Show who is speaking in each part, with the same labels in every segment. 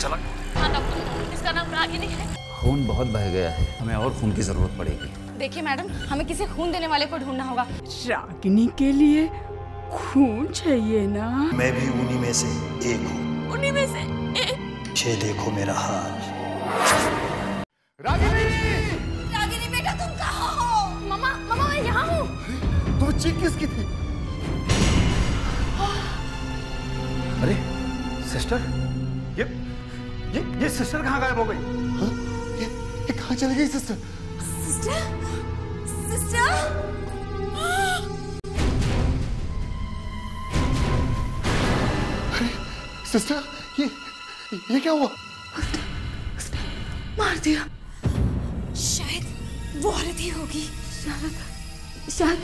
Speaker 1: चला?
Speaker 2: हाँ डॉक्टर, इसका नाम रागिनी है।
Speaker 3: खून बहुत बह गया है, हमें और खून की जरूरत पड़ेगी।
Speaker 2: देखिए मैडम, हमें किसी खून देने वाले को ढूंढना होगा।
Speaker 4: रागिनी के लिए खून चाहिए ना?
Speaker 5: मैं भी उन्हीं में से एक हूँ।
Speaker 2: उन्हीं में से एक?
Speaker 5: ये देखो मेरा हाथ।
Speaker 1: रागिनी!
Speaker 2: रागिनी बेटा तुम कहाँ हो? मामा, मामा मैं यहाँ हूँ।
Speaker 1: तू चीख किसकी थी?
Speaker 3: अरे सिस्टर,
Speaker 1: ये सिस्टर कहाँ गायब हो गई? हाँ? ये कहाँ चली गई सिस्टर?
Speaker 2: सिस्टर? सिस्टर?
Speaker 1: अरे सिस्टर, ये क्या हुआ?
Speaker 4: मार दिया।
Speaker 2: शायद वो औरत ही होगी।
Speaker 4: शायद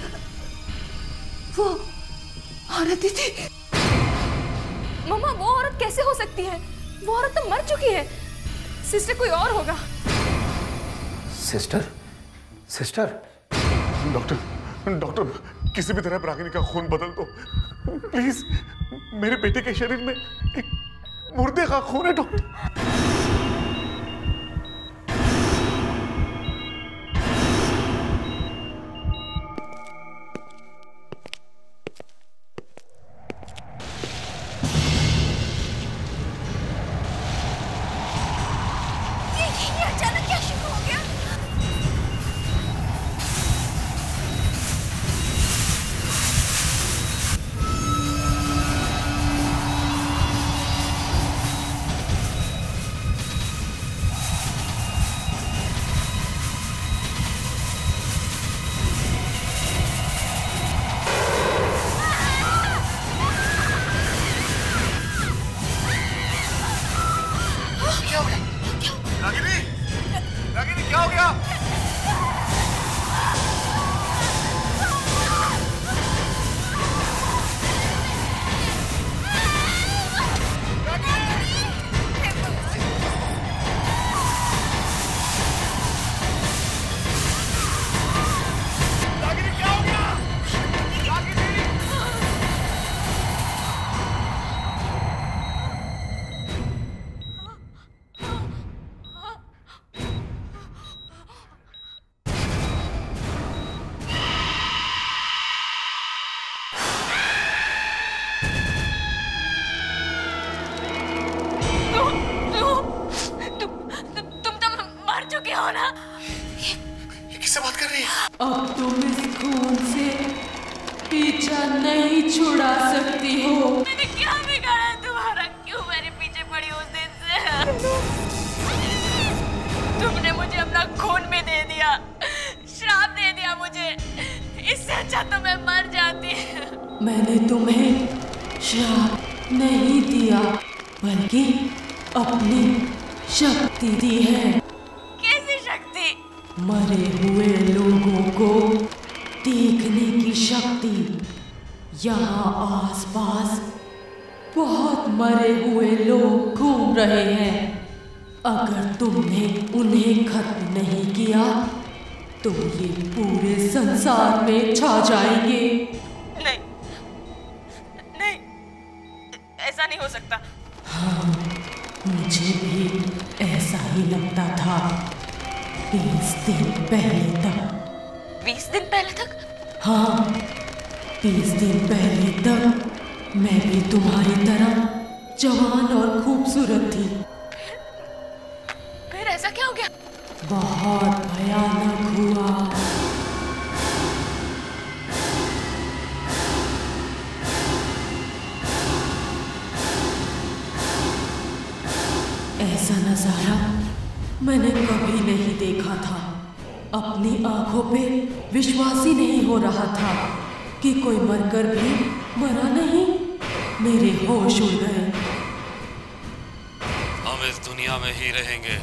Speaker 4: वो औरत ही थी।
Speaker 2: मामा वो औरत कैसे हो सकती है? वो औरत तो मर चुकी है। सिस्टर कोई और होगा।
Speaker 3: Sister, sister.
Speaker 1: डॉक्टर किसी भी तरह रागिनी का खून बदल दो प्लीज। मेरे बेटे के शरीर में एक मुर्दे का खून है डॉक्टर। रागिनी क्या हो गया? किससे बात कर रही है?
Speaker 4: अब तुम इस खून से पीछा नहीं छुड़ा सकती हो।
Speaker 2: मैंने क्या बिगाड़ा तुम्हारा? क्यों मेरे पीछे पड़ी उस दिन से? तुमने मुझे अपना खून भी दे दिया, श्राप दे दिया मुझे। इससे अच्छा तो मैं मर जाती।
Speaker 4: मैंने तुम्हें श्राप नहीं दिया, बल्कि अपनी शक्ति दी है।
Speaker 2: कैसी शक्ति?
Speaker 4: मरे हुए लोगों को देखने की शक्ति। यहाँ आसपास बहुत मरे हुए लोग घूम रहे हैं। अगर तुमने उन्हें खत्म नहीं किया तो ये पूरे संसार में छा जाएंगे।
Speaker 2: नहीं, नहीं, ऐसा नहीं हो सकता।
Speaker 4: हाँ, मुझे भी ऐसा ही लगता था 20 दिन पहले तक।
Speaker 2: 20 दिन पहले तक?
Speaker 4: हाँ, 20 दिन पहले तक मैं भी तुम्हारी तरह जवान और खूबसूरत थी।
Speaker 2: फिर ऐसा क्या हो गया?
Speaker 4: बहुत भयानक हुआ। ऐसा नजारा मैंने कभी नहीं देखा था। अपनी आंखों पे विश्वास ही नहीं हो रहा था कि कोई मरकर भी मरा नहीं। मेरे होश उड़ गए।
Speaker 6: हम इस दुनिया में ही रहेंगे,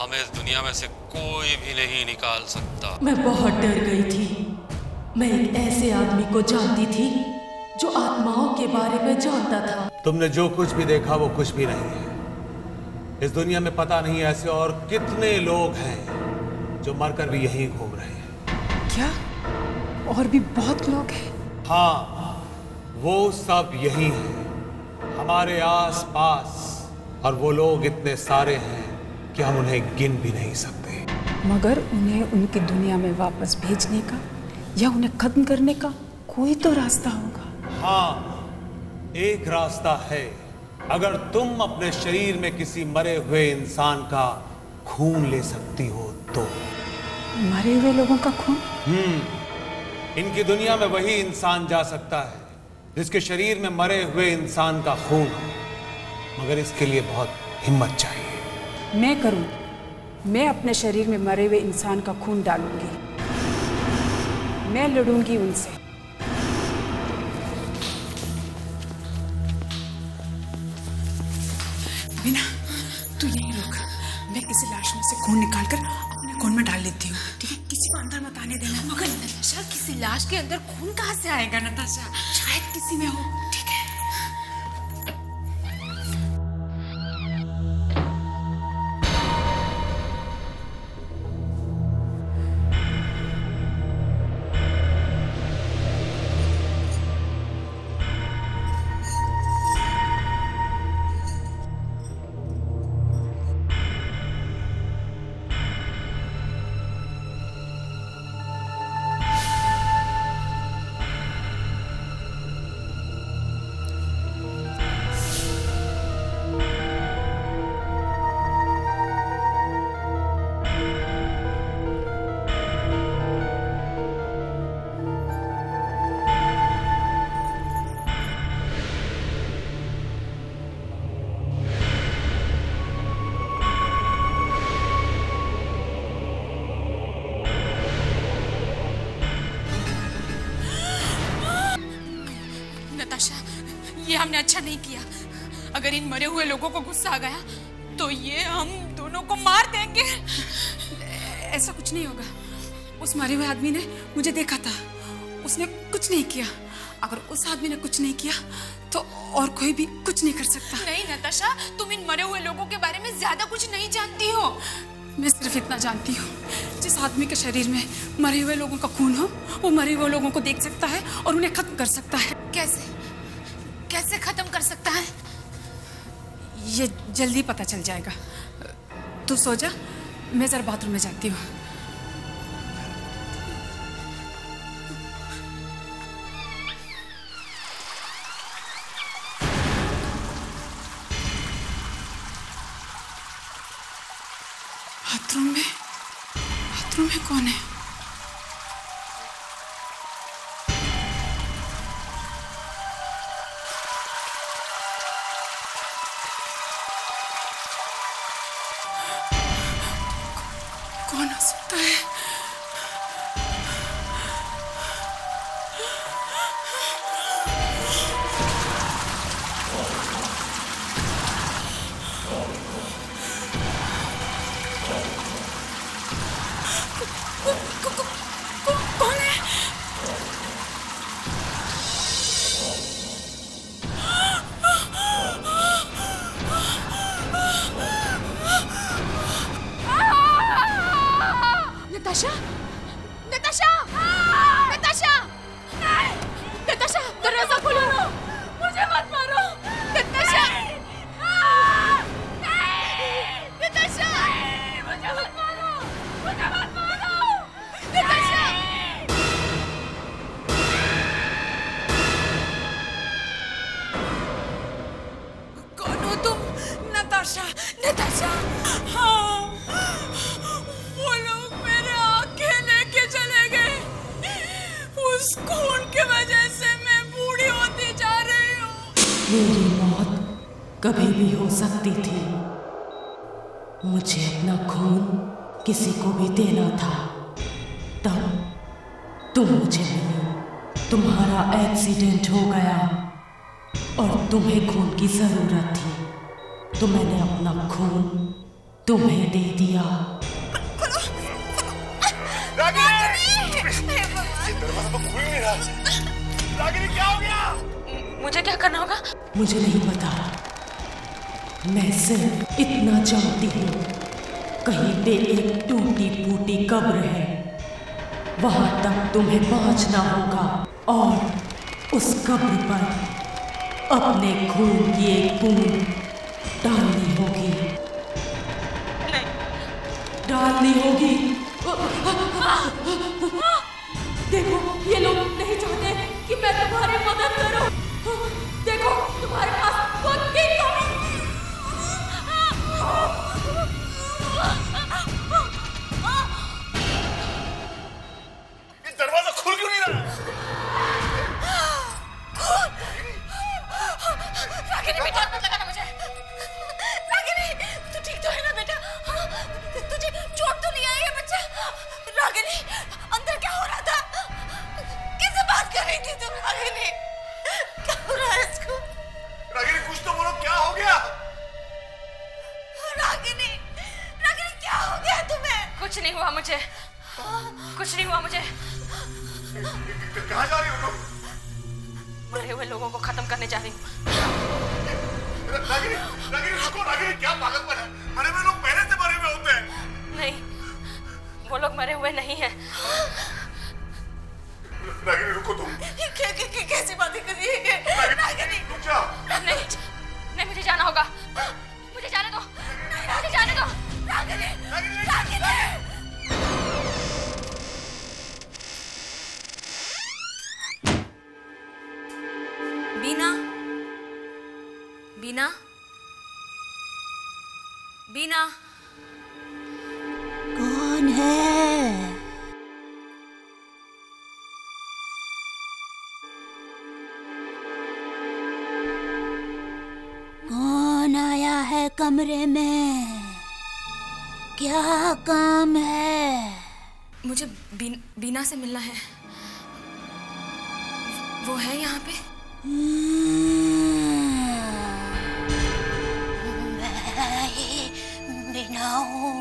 Speaker 6: हमें इस दुनिया में से कोई भी नहीं निकाल सकता।
Speaker 4: मैं बहुत डर गई थी। मैं एक ऐसे आदमी को जानती थी जो आत्माओं के बारे में जानता था।
Speaker 7: तुमने जो कुछ भी देखा वो कुछ भी नहीं है। इस दुनिया में पता नहीं ऐसे और कितने लोग हैं जो मरकर भी यहीं घूम रहे हैं।
Speaker 4: क्या? और भी बहुत लोग हैं?
Speaker 7: हाँ, वो सब यही हैं, हमारे आसपास। और वो लोग इतने सारे हैं कि हम उन्हें गिन भी नहीं सकते।
Speaker 8: मगर उन्हें उनकी दुनिया में वापस भेजने का या उन्हें खत्म करने का कोई तो रास्ता होगा।
Speaker 7: हाँ, एक रास्ता है। अगर तुम अपने शरीर में किसी मरे हुए इंसान का खून ले सकती हो तो।
Speaker 8: मरे हुए लोगों का खून?
Speaker 7: इनकी दुनिया में वही इंसान जा सकता है जिसके शरीर में मरे हुए इंसान का खून हो, मगर इसके लिए बहुत हिम्मत चाहिए।
Speaker 8: मैं करूं। मैं अपने शरीर में मरे हुए इंसान का खून डालूंगी। मैं लड़ूंगी उनसे।
Speaker 9: बिना, तू यहीं रुक। मैं किसी लाश में से खून निकालकर अपने खून में डाल लेती हूँ, ठीक है? किसी को अंदर मत आने देना।
Speaker 2: मगर नताशा, किसी लाश के अंदर खून कहाँ से आएगा नताशा?
Speaker 9: शायद किसी में हो, ठीक है? ये हमने अच्छा नहीं किया। अगर इन मरे हुए लोगों को गुस्सा आ गया तो ये हम दोनों को मार देंगे। ऐसा कुछ नहीं होगा। उस मरे हुए आदमी ने मुझे देखा था, उसने कुछ नहीं किया। अगर उस आदमी ने कुछ नहीं किया तो और कोई भी कुछ नहीं कर सकता।
Speaker 2: नहीं नताशा, तुम इन मरे हुए लोगों के बारे में ज्यादा कुछ नहीं जानती हो।
Speaker 9: मैं सिर्फ इतना जानती हूँ, जिस आदमी के शरीर में मरे हुए लोगों का खून हो, वो मरे हुए लोगों को देख सकता है और उन्हें खत्म कर सकता है।
Speaker 2: कैसे खत्म कर सकता है?
Speaker 9: ये जल्दी पता चल जाएगा। तू सो जा, मैं जरा बाथरूम में जाती हूँ। बाथरूम में कौन है? कौन हो सकता है? कौन है?
Speaker 2: नताशा! नताशा! नताशा! नताशा, दरवाजा खोलो! मुझे मत मारो! नताशा! नताशा! मुझे मत मारो! मुझे मत मारो! नताशा!
Speaker 9: कौन हो तुम? नताशा!
Speaker 2: नताशा!
Speaker 9: हाँ, वो लोग मेरे आंखें लेके चले गए। उस खून की वजह से मैं बूढ़ी होती जा रही हूँ।
Speaker 4: मेरी मौत कभी भी हो सकती थी। मुझे अपना खून किसी को भी देना था, तब तुम मुझे मिली। तुम्हारा एक्सीडेंट हो गया और तुम्हें खून की जरूरत थी, तो मैंने अपना खून तुम्हें दे दिया।
Speaker 1: दरवाजा तो खुल नहीं रहा। रागिनी, क्या हो गया?
Speaker 2: मुझे क्या करना होगा?
Speaker 4: मुझे नहीं पता, मैं सिर्फ इतना जानती हूँ, कहीं पे एक टूटी फूटी कब्र है, वहां तक तुम्हें पहुंचना होगा और उस कब्र पर अपने खून की एक बूंद डालनी होगी।
Speaker 2: नहीं,
Speaker 4: डालनी होगी। देखो, ये लोग नहीं चाहते कि मैं तुम्हारी मदद करूं। देखो, तुम्हारे पास खुद की कमी।
Speaker 1: ये दरवाजा खुल क्यों नहीं रहा?
Speaker 2: रागिनी, बेटा मत लगाना मुझे। रागिनी, तू ठीक तो है ना बेटा? तुझे चोट तो नहीं आई है बच्चा? रागिनी, अंदर क्या हो रहा था? किससे बात कर रही थी तुम? रागिनी, क्या हो रहा है इसको?
Speaker 1: रागिनी, कुछ तो बोलो, क्या हो गया?
Speaker 2: रागिनी, रागिनी, क्या हो गया तुम्हें? कुछ नहीं हुआ मुझे, कुछ नहीं हुआ मुझे।
Speaker 1: कहाँ जा रही हो तुम?
Speaker 2: मरे हुए लोगों को खत्म करने जा रही हूँ।
Speaker 1: रागिनी, रागिनी रुको। रागिनी, क्या पागलपन है? मरे हुए लोग पहले से मरे हुए होते हैं।
Speaker 2: नहीं, वो लोग मरे हुए नहीं हैं।
Speaker 1: रागिनी रुको तुम।
Speaker 2: कैसी बातें कर रही है? रागिनी,
Speaker 1: रुक जाओ।
Speaker 2: नहीं, नहीं, मुझे जाना होगा। मुझे जाने दो, मुझे जाने दो। रागिनी, रागिनी। बीना, बीना, बीना।
Speaker 10: कौन है? कौन आया है कमरे में? क्या काम है?
Speaker 2: मुझे बीना से मिलना है। वो है यहाँ पे?
Speaker 10: मैं ही बीना हूँ।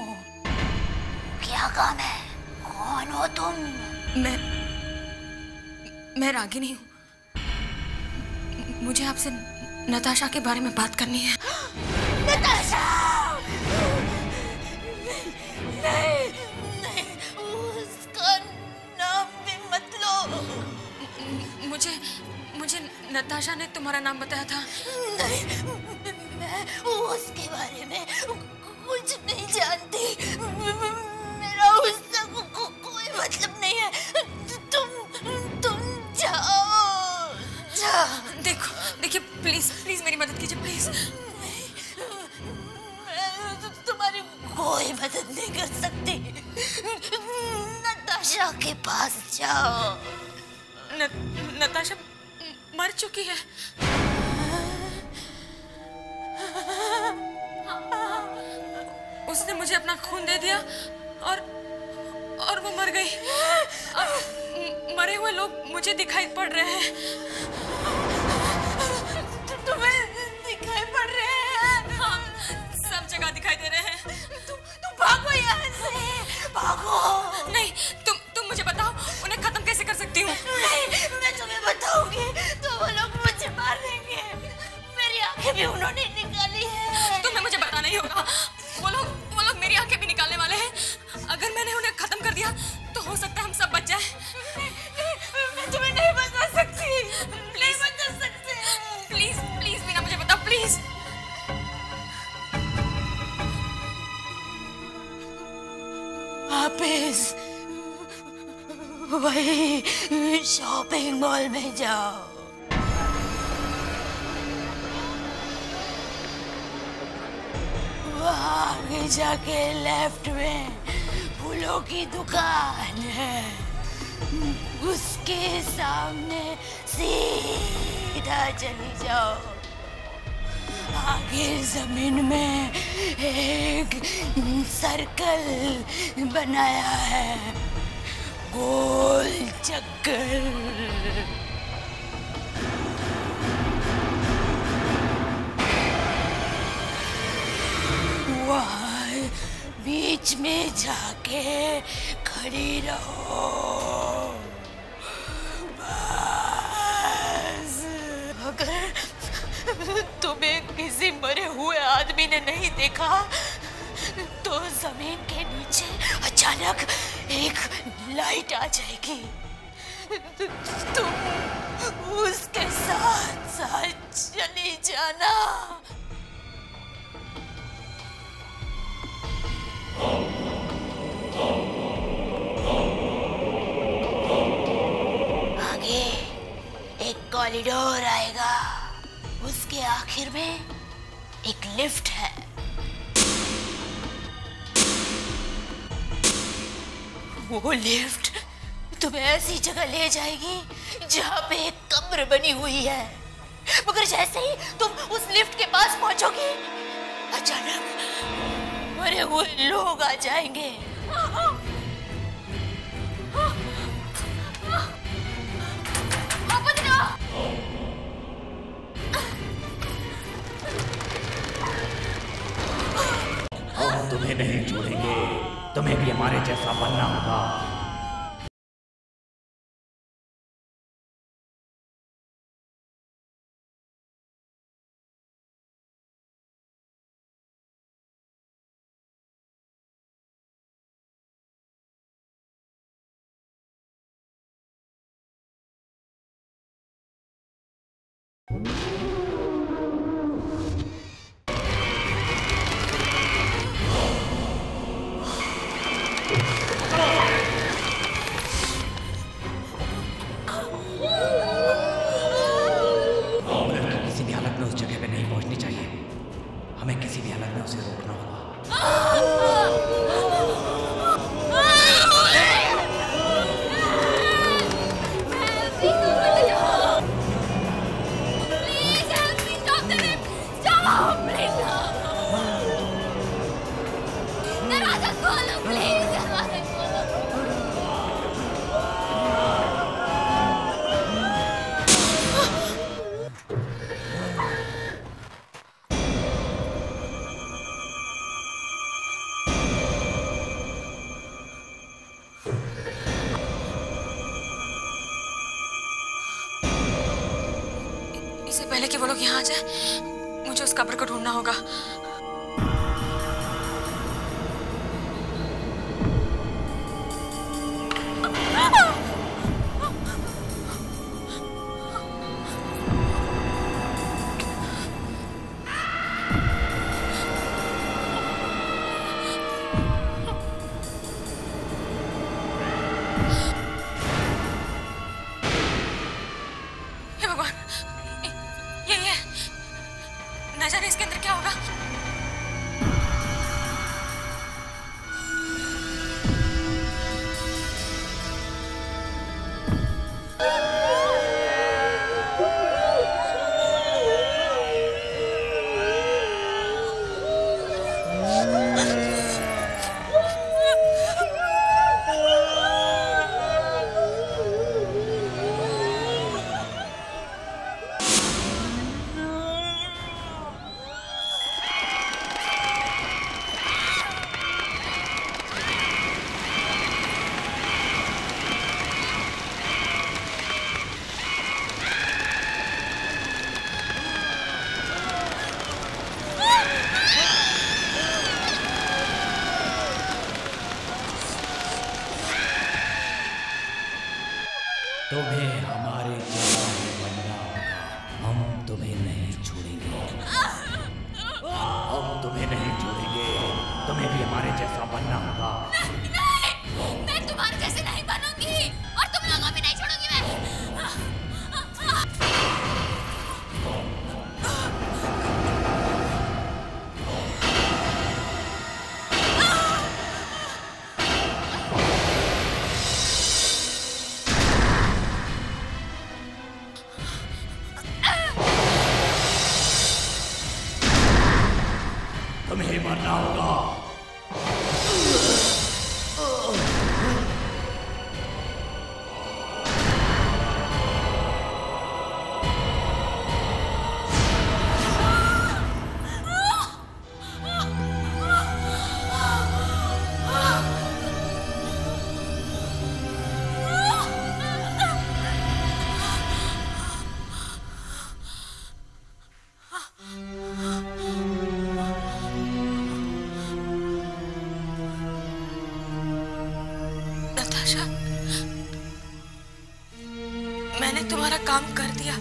Speaker 10: क्या काम है? कौन हो तुम?
Speaker 2: मैं रागिनी हूँ। मुझे आपसे नताशा के बारे में बात करनी है।
Speaker 10: नताशा!
Speaker 2: नहीं, उसका नाम भी मत लो। मुझे नताशा ने तुम्हारा नाम बताया था।
Speaker 10: नहीं, मैं उसके बारे में कुछ नहीं जानती। मेरा उससे कोई मतलब नहीं है। तुम जाओ।
Speaker 2: देखिए, प्लीज मेरी मदद कीजिए, प्लीज।
Speaker 10: मैं तुम्हारी कोई मदद नहीं कर सकती। नताशा के पास जाओ।
Speaker 2: नताशा मर चुकी है। उसने मुझे अपना खून दे दिया और वो मर गई। मरे हुए लोग मुझे दिखाई पड़ रहे हैं।
Speaker 10: तुम्हें दिखाई पड़ रहे हैं?
Speaker 2: हाँ, सब जगह दिखाई दे रहे हैं।
Speaker 10: तुम भागो यहाँ से, भागो।
Speaker 2: नहीं, तुम मुझे बताओ, उन्हें खत्म कैसे कर सकती हूँ?
Speaker 10: नहीं, मैं तुम्हें बताऊंगी तो वो लोग मुझे मार देंगे। मेरी आंखें भी उन्होंने निकाली है।
Speaker 2: तुम्हें मुझे बताना ही होगा। वो लोग मेरी आंखें भी निकालने वाले हैं। अगर मैंने उन्हें खत्म कर दिया तो हो सकता है हम सब बच जाए।
Speaker 10: मैं तुम्हें नहीं बता सकती। नहीं बता सकते।
Speaker 2: प्लीज बीना, मुझे बताओ, प्लीज।
Speaker 10: वापस वही शॉपिंग मॉल में जाओ। वहाँ आगे जाके लेफ्ट में फूलों की दुकान है। उसके सामने सीधा चली जाओ। आगे जमीन में एक सर्कल बनाया है, गोल चक्कर। वहाँ बीच में जाके खड़ी रहो। बस। अगर तुम्हें किसी मरे हुए आदमी ने नहीं देखा तो जमीन के नीचे अचानक एक लाइट आ जाएगी। तुम उसके साथ साथ चली जाना। कॉरिडोर आएगा, उसके आखिर में एक लिफ्ट है। वो लिफ्ट तुम्हें ऐसी जगह ले जाएगी जहां पे एक कब्र बनी हुई है, मगर जैसे ही तुम उस लिफ्ट के पास पहुंचोगी, अचानक मरे हुए लोग आ जाएंगे।
Speaker 11: हम तुम्हें नहीं छोड़ेंगे, तुम्हें भी हमारे जैसा बनना होगा।
Speaker 9: इससे पहले कि वो लोग यहाँ आ जाए, मुझे उस कब्र को ढूंढना होगा। तुम्हें हमारे जैसा बनना होगा, हम तुम्हें नहीं छोड़ेंगे। हम तुम्हें नहीं छोड़ेंगे, तुम्हें भी हमारे जैसा बनना होगा।
Speaker 2: नहीं, मैं तुम्हारे जैसे नहीं बनूंगी और तुम लोगों भी नहीं छोड़ूंगी मैं।
Speaker 11: तुम्हें मरना होगा।
Speaker 9: मैंने तुम्हारा काम कर दिया।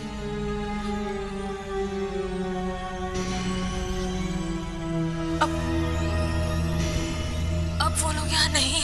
Speaker 9: अब वो लोग यहाँ नहीं